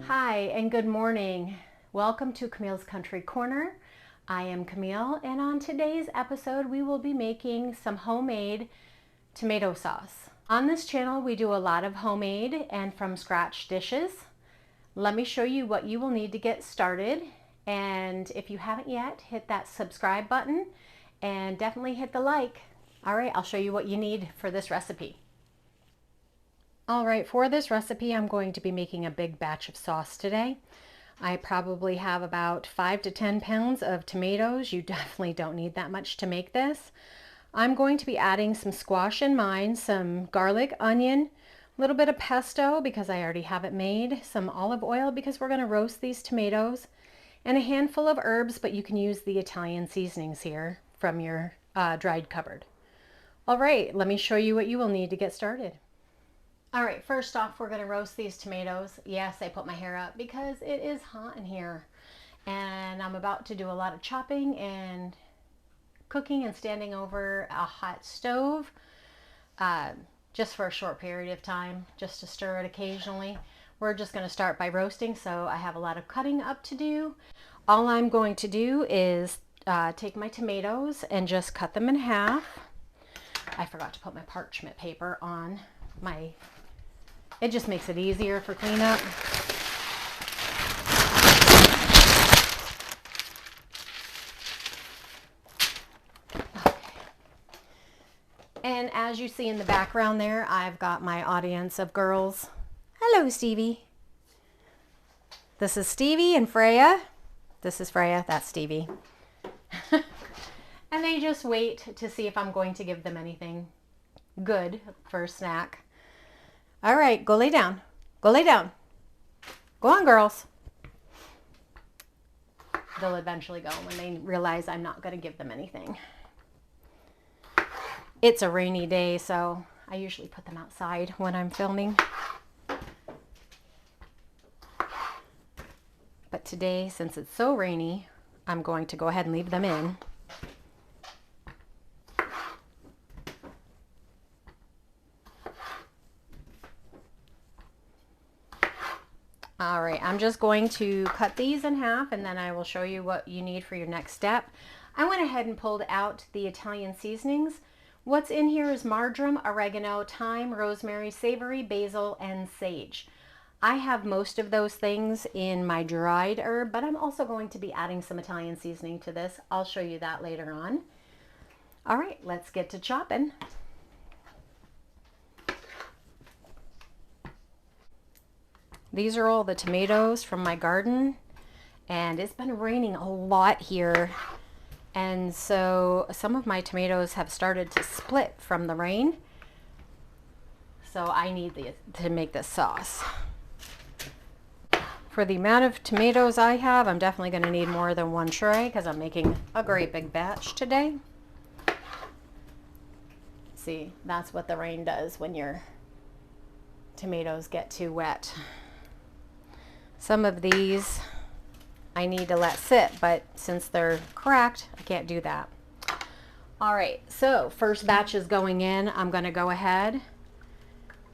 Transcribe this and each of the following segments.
Hi and good morning. Welcome to Camille's Country Corner. I am Camille, and on today's episode we will be making some homemade tomato sauce. On this channel we do a lot of homemade and from scratch dishes. Let me show you what you will need to get started, and if you haven't yet, hit that subscribe button and definitely hit the like. All right, I'll show you what you need for this recipe. All right, for this recipe, I'm going to be making a big batch of sauce today. I probably have about 5 to 10 pounds of tomatoes. You definitely don't need that much to make this. I'm going to be adding some squash in mine, some garlic, onion, a little bit of pesto because I already have it made, some olive oil because we're going to roast these tomatoes, and a handful of herbs, but you can use the Italian seasonings here from your dried cupboard. All right, let me show you what you will need to get started. All right, first off, we're going to roast these tomatoes. Yes, I put my hair up because it is hot in here, and I'm about to do a lot of chopping and cooking and standing over a hot stove just for a short period of time, just to stir it occasionally. We're just going to start by roasting, so I have a lot of cutting up to do. All I'm going to do is take my tomatoes and just cut them in half. I forgot to put my parchment paper on my... It just makes it easier for cleanup. Okay. And as you see in the background there, I've got my audience of girls. Hello, Stevie. This is Stevie and Freya. This is Freya, that's Stevie. And they just wait to see if I'm going to give them anything good for a snack. All right, go lay down. Go lay down. Go on, girls. They'll eventually go when they realize I'm not going to give them anything. It's a rainy day, so I usually put them outside when I'm filming. But today, since it's so rainy, I'm going to go ahead and leave them in. All right, I'm just going to cut these in half, and then I will show you what you need for your next step. I went ahead and pulled out the Italian seasonings. What's in here is marjoram, oregano, thyme, rosemary, savory, basil, and sage. I have most of those things in my dried herb, but I'm also going to be adding some Italian seasoning to this. I'll show you that later on. All right, let's get to chopping. These are all the tomatoes from my garden, and it's been raining a lot here, and so some of my tomatoes have started to split from the rain, so I need to make this sauce. For the amount of tomatoes I have, I'm definitely going to need more than one tray because I'm making a great big batch today. See, that's what the rain does when your tomatoes get too wet. Some of these I need to let sit, but since they're cracked, I can't do that. All right, so first batch is going in. I'm going to go ahead,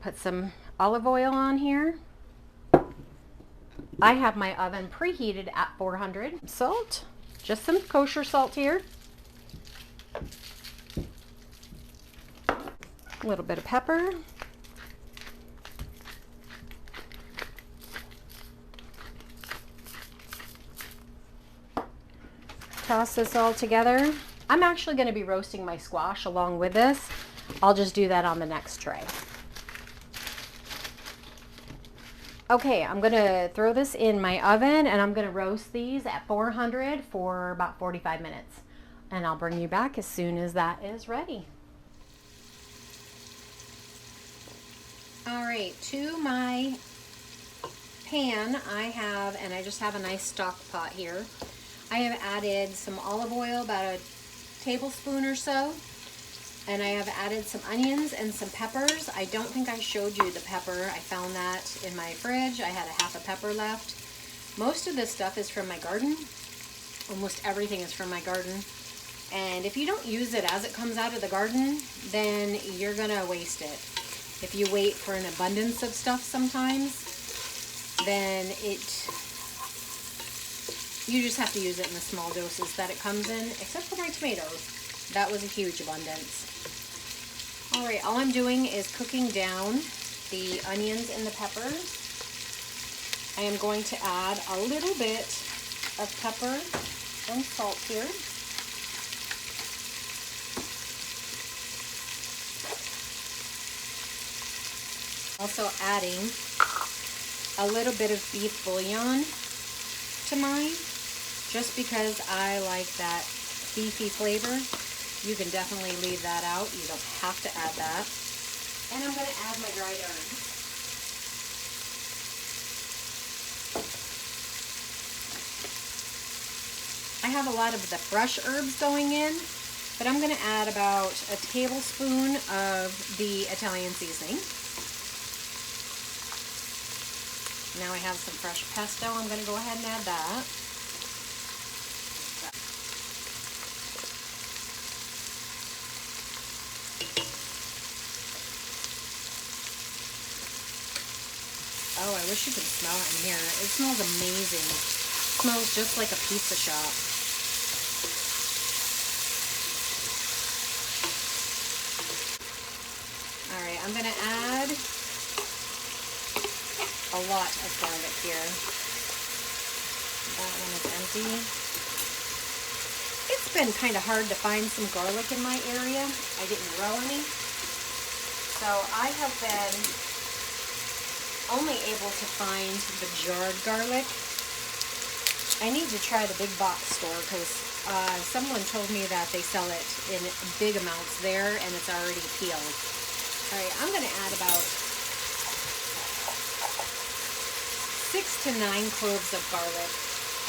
put some olive oil on here. I have my oven preheated at 400. Salt, just some kosher salt here. A little bit of pepper. Toss this all together. I'm actually going to be roasting my squash along with this. I'll just do that on the next tray. Okay, I'm going to throw this in my oven, and I'm going to roast these at 400 for about 45 minutes. And I'll bring you back as soon as that is ready. All right, to my pan I just have a nice stock pot here. I have added some olive oil, about a tablespoon or so, and I have added some onions and some peppers. I don't think I showed you the pepper. I found that in my fridge. I had a half a pepper left. Most of this stuff is from my garden. Almost everything is from my garden. And if you don't use it as it comes out of the garden, then you're gonna waste it. If you wait for an abundance of stuff sometimes, then you just have to use it in the small doses that it comes in, except for my tomatoes. That was a huge abundance. All right, all I'm doing is cooking down the onions and the peppers. I am going to add a little bit of pepper and salt here. Also adding a little bit of beef bouillon to mine, just because I like that beefy flavor. You can definitely leave that out. You don't have to add that. And I'm going to add my dried herbs. I have a lot of the fresh herbs going in, but I'm going to add about a tablespoon of the Italian seasoning. Now I have some fresh pesto. I'm going to go ahead and add that. Oh, I wish you could smell it in here. It smells amazing. It smells just like a pizza shop. All right, I'm going to add a lot of garlic here. That one is empty. It's been kind of hard to find some garlic in my area. I didn't grow any. So I have been only able to find the jarred garlic. I need to try the big box store because someone told me that they sell it in big amounts there and it's already peeled. All right, I'm going to add about 6 to 9 cloves of garlic.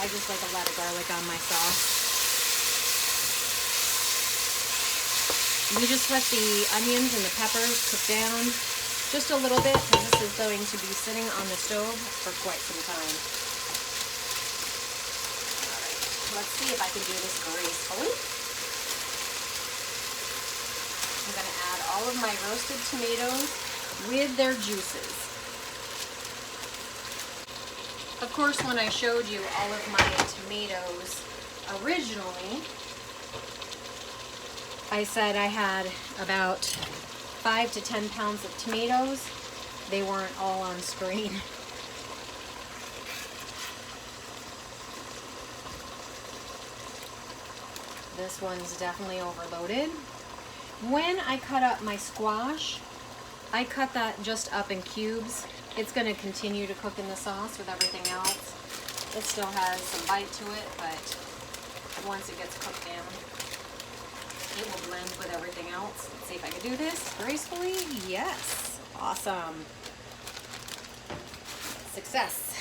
I just like a lot of garlic on my sauce. We just let the onions and the peppers cook down just a little bit because this is going to be sitting on the stove for quite some time. All right, let's see if I can do this gracefully. I'm going to add all of my roasted tomatoes with their juices. Of course, when I showed you all of my tomatoes originally, I said I had about 5 to 10 pounds of tomatoes. They weren't all on screen. This one's definitely overloaded. When I cut up my squash, I cut that just up in cubes. It's going to continue to cook in the sauce with everything else. It still has some bite to it, but once it gets cooked down, it will blend with everything else. Let's see if I can do this gracefully. Yes. Awesome. Success.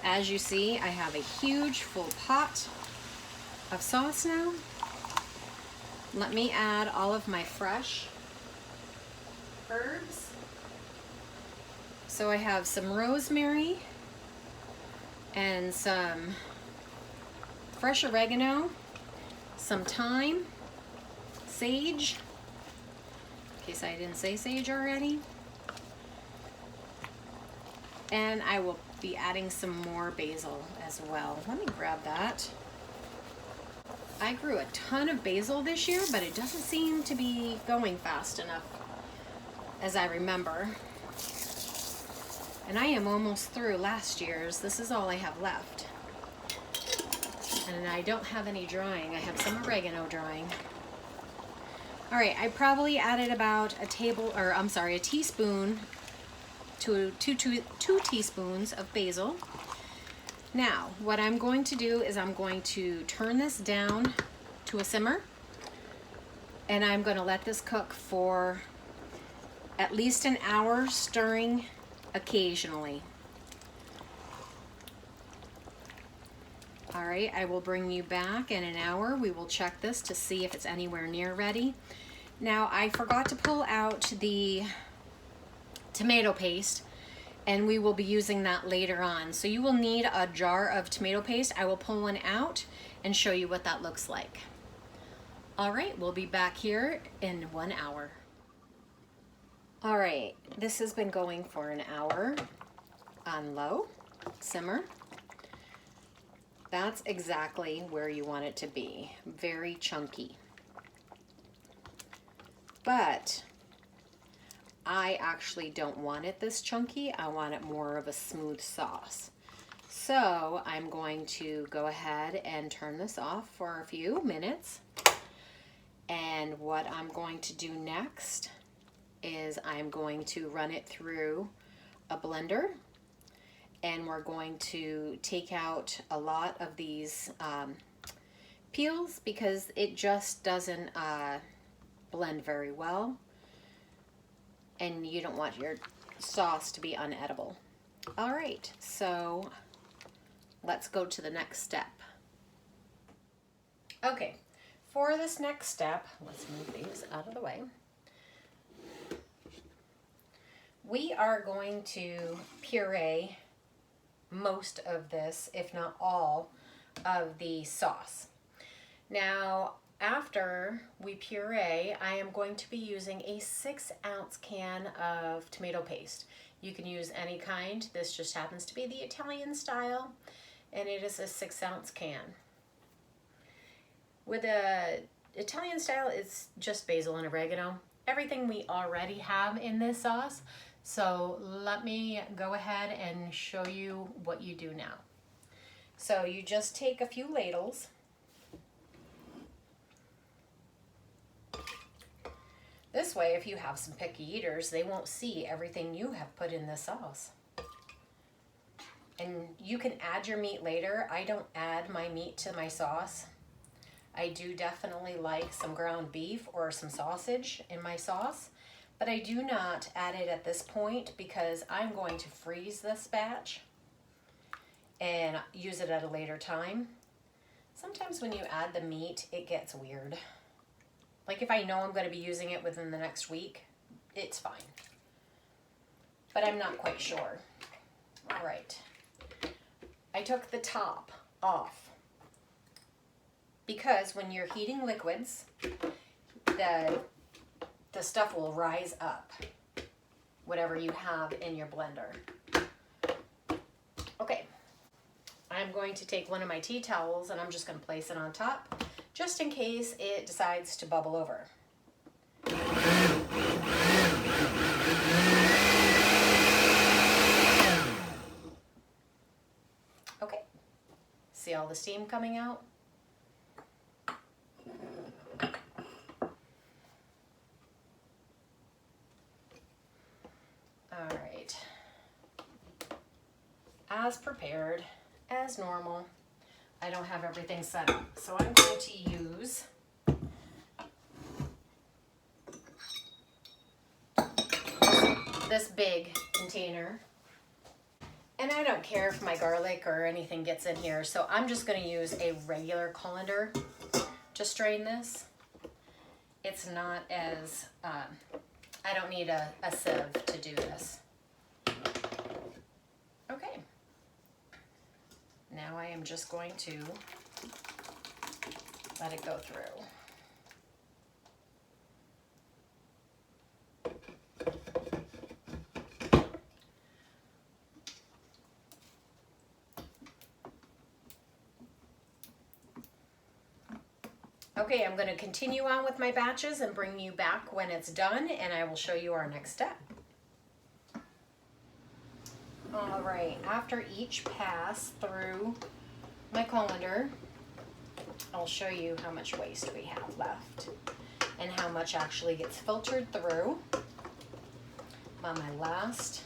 As you see, I have a huge full pot of sauce now. Let me add all of my fresh herbs. So I have some rosemary and some fresh oregano, some thyme, sage, in case I didn't say sage already, and I will be adding some more basil as well. Let me grab that. I grew a ton of basil this year, but it doesn't seem to be going fast enough as I remember. And I am almost through last year's. This is all I have left. And I don't have any drying. I have some oregano drying. All right, I probably added about a teaspoon to two teaspoons of basil. Now, what I'm going to do is I'm going to turn this down to a simmer, and I'm going to let this cook for at least an hour, stirring occasionally. All right, I will bring you back in an hour. We will check this to see if it's anywhere near ready. Now, I forgot to pull out the tomato paste, and we will be using that later on. So you will need a jar of tomato paste. I will pull one out and show you what that looks like. All right, we'll be back here in 1 hour. All right, this has been going for an hour on low simmer. That's exactly where you want it to be, very chunky. But I actually don't want it this chunky. I want it more of a smooth sauce. So I'm going to go ahead and turn this off for a few minutes. And what I'm going to do next is I'm going to run it through a blender, and we're going to take out a lot of these peels because it just doesn't blend very well, and you don't want your sauce to be unedible. All right, so let's go to the next step. Okay, for this next step, let's move these out of the way. We are going to puree most of this, if not all, of the sauce. Now, after we puree, I am going to be using a 6-ounce can of tomato paste. You can use any kind. This just happens to be the Italian style, and it is a 6-ounce can. With the Italian style, it's just basil and oregano. Everything we already have in this sauce. So let me go ahead and show you what you do now. So you just take a few ladles. This way, if you have some picky eaters, they won't see everything you have put in this sauce. And you can add your meat later. I don't add my meat to my sauce. I do definitely like some ground beef or some sausage in my sauce, but I do not add it at this point because I'm going to freeze this batch and use it at a later time. Sometimes when you add the meat, it gets weird. Like if I know I'm going to be using it within the next week, it's fine. But I'm not quite sure. All right. I took the top off because when you're heating liquids, the stuff will rise up, whatever you have in your blender. Okay, I'm going to take one of my tea towels and I'm just going to place it on top, just in case it decides to bubble over. Okay, see all the steam coming out? All right, as prepared, as normal. I don't have everything set up, so I'm going to use this big container. And I don't care if my garlic or anything gets in here, so I'm just going to use a regular colander to strain this. It's not as, I don't need a sieve to do this. Okay. Now I am just going to let it go through. Okay, I'm going to continue on with my batches and bring you back when it's done, and I will show you our next step. All right, after each pass through my colander, I'll show you how much waste we have left and how much actually gets filtered through. I'm on my last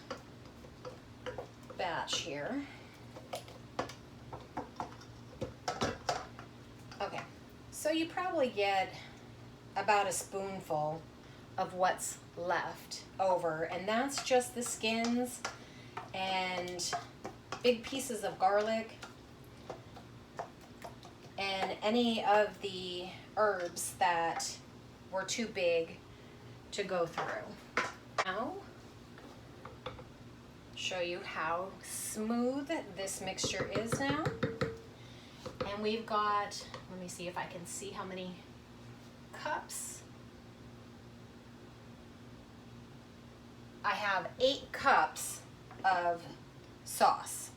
batch here. Okay, so you probably get about a spoonful of what's left over, and that's just the skins and big pieces of garlic and any of the herbs that were too big to go through. Now, show you how smooth this mixture is now. And we've got, let me see if I can see how many cups. have 8 cups of sauce.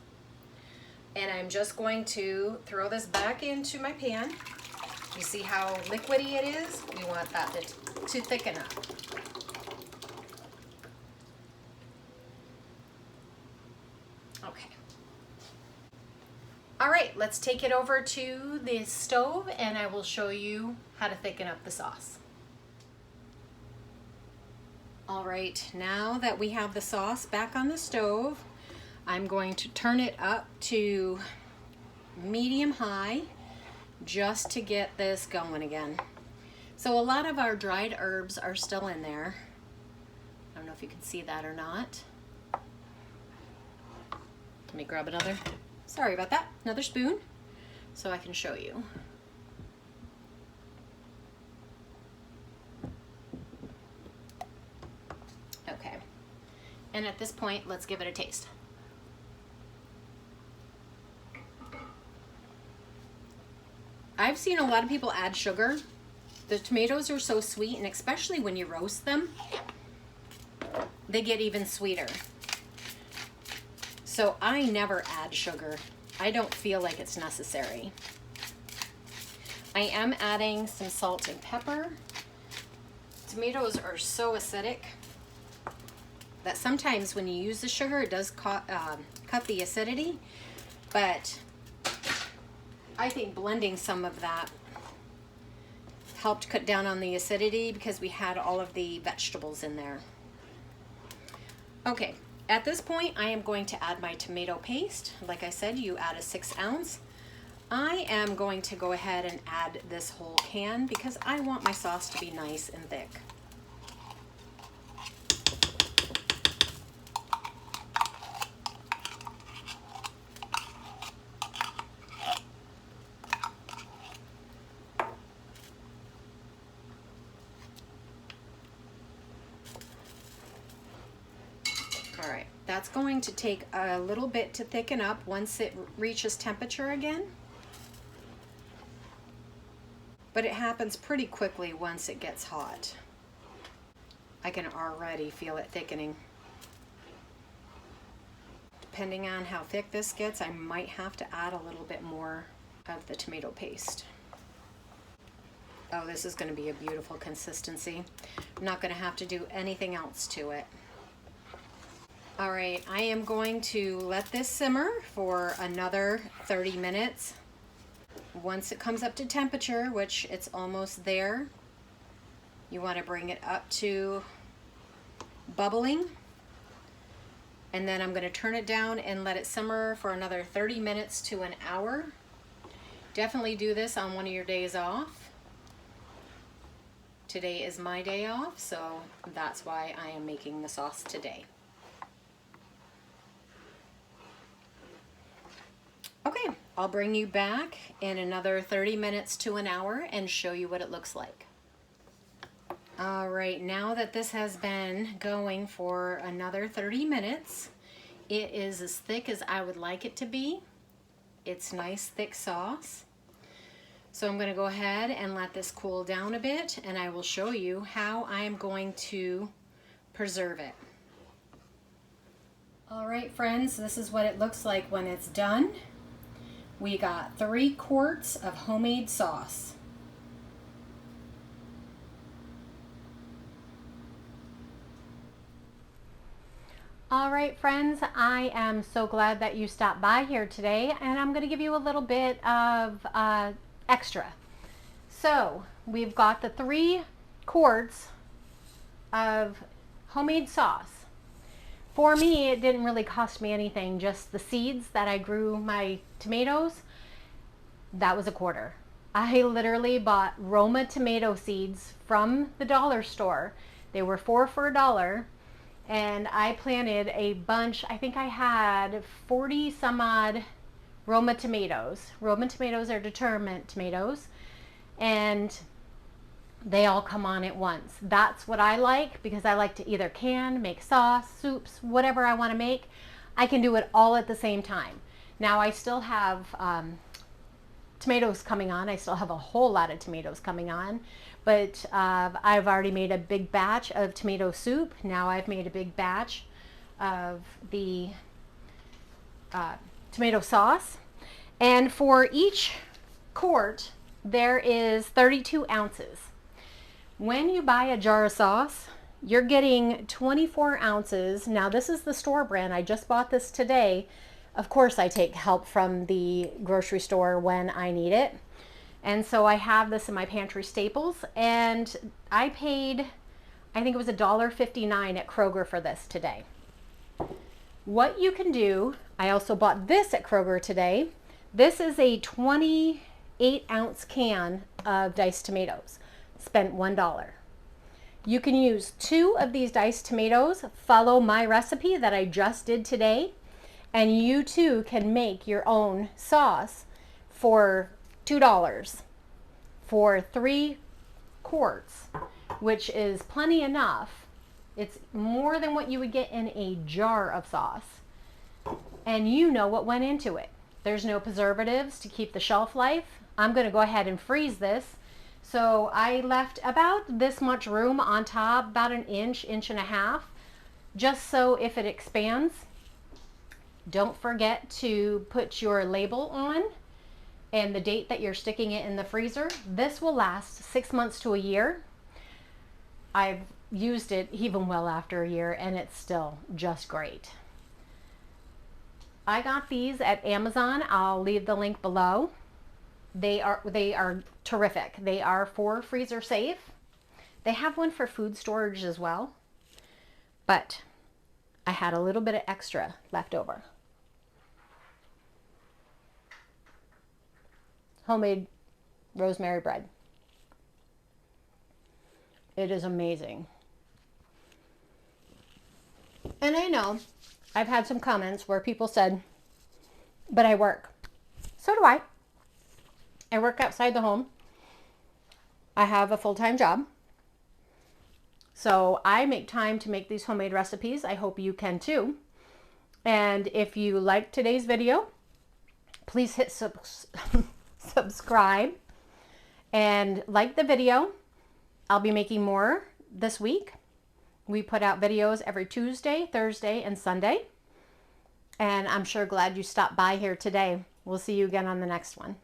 And I'm just going to throw this back into my pan. You see how liquidy it is? We want that to thicken up. Okay. All right, let's take it over to the stove and I will show you how to thicken up the sauce. All right, now that we have the sauce back on the stove, I'm going to turn it up to medium high just to get this going again. So a lot of our dried herbs are still in there. I don't know if you can see that or not. Let me grab another, sorry about that, another spoon so I can show you. Okay, and at this point, let's give it a taste. I've seen a lot of people add sugar. The tomatoes are so sweet, and especially when you roast them, they get even sweeter. So I never add sugar. I don't feel like it's necessary. I am adding some salt and pepper. Tomatoes are so acidic that sometimes when you use the sugar, it does cut the acidity, but I think blending some of that helped cut down on the acidity because we had all of the vegetables in there. Okay, at this point I am going to add my tomato paste. Like I said, you add a 6 ounce. I am going to go ahead and add this whole can because I want my sauce to be nice and thick. All right, that's going to take a little bit to thicken up once it reaches temperature again. But it happens pretty quickly once it gets hot. I can already feel it thickening. Depending on how thick this gets, I might have to add a little bit more of the tomato paste. Oh, this is going to be a beautiful consistency. I'm not going to have to do anything else to it. All right, I am going to let this simmer for another 30 minutes. Once it comes up to temperature, which it's almost there, you want to bring it up to bubbling. And then I'm going to turn it down and let it simmer for another 30 minutes to an hour. Definitely do this on one of your days off. Today is my day off, so that's why I am making the sauce today. Okay, I'll bring you back in another 30 minutes to an hour and show you what it looks like. All right, now that this has been going for another 30 minutes, it is as thick as I would like it to be. It's nice thick sauce. So I'm going to go ahead and let this cool down a bit and I will show you how I am going to preserve it. All right, friends, this is what it looks like when it's done. We got 3 quarts of homemade sauce. All right, friends, I am so glad that you stopped by here today, and I'm going to give you a little bit of extra. So we've got the 3 quarts of homemade sauce. For me, it didn't really cost me anything, just the seeds that I grew my tomatoes, that was $1. I literally bought Roma tomato seeds from the dollar store. They were 4 for $1, and I planted a bunch. I think I had 40 some odd Roma tomatoes. Roma tomatoes are determinate tomatoes, and they all come on at once. That's what I like because I like to either can, make sauce, soups, whatever I want to make. I can do it all at the same time. Now I still have tomatoes coming on. I still have a whole lot of tomatoes coming on, but I've already made a big batch of tomato soup. Now I've made a big batch of the tomato sauce. And for each quart, there is 32 ounces. When you buy a jar of sauce, you're getting 24 ounces. Now this is the store brand. I just bought this today. Of course I take help from the grocery store when I need it. And so I have this in my pantry staples, and I paid, I think it was $1.59 at Kroger for this today. What you can do, I also bought this at Kroger today. This is a 28-ounce can of diced tomatoes. Spent $1. You can use 2 of these diced tomatoes, follow my recipe that I just did today, and you too can make your own sauce for $2 for 3 quarts, which is plenty enough. It's more than what you would get in a jar of sauce. And you know what went into it. There's no preservatives to keep the shelf life. I'm going to go ahead and freeze this. So I left about this much room on top, about an inch, inch and a half, just so if it expands. Don't forget to put your label on and the date that you're sticking it in the freezer. This will last 6 months to a year. I've used it even well after a year, and it's still just great. I got these at Amazon. I'll leave the link below. They are terrific. They are for freezer safe. They have one for food storage as well, but I had a little bit of extra left over. Homemade rosemary bread. It is amazing. And I know I've had some comments where people said, but I work. So do I. I work outside the home. I have a full-time job. So I make time to make these homemade recipes. I hope you can too. And if you liked today's video, please hit subscribe and like the video. I'll be making more this week. We put out videos every Tuesday, Thursday, and Sunday. And I'm sure glad you stopped by here today. We'll see you again on the next one.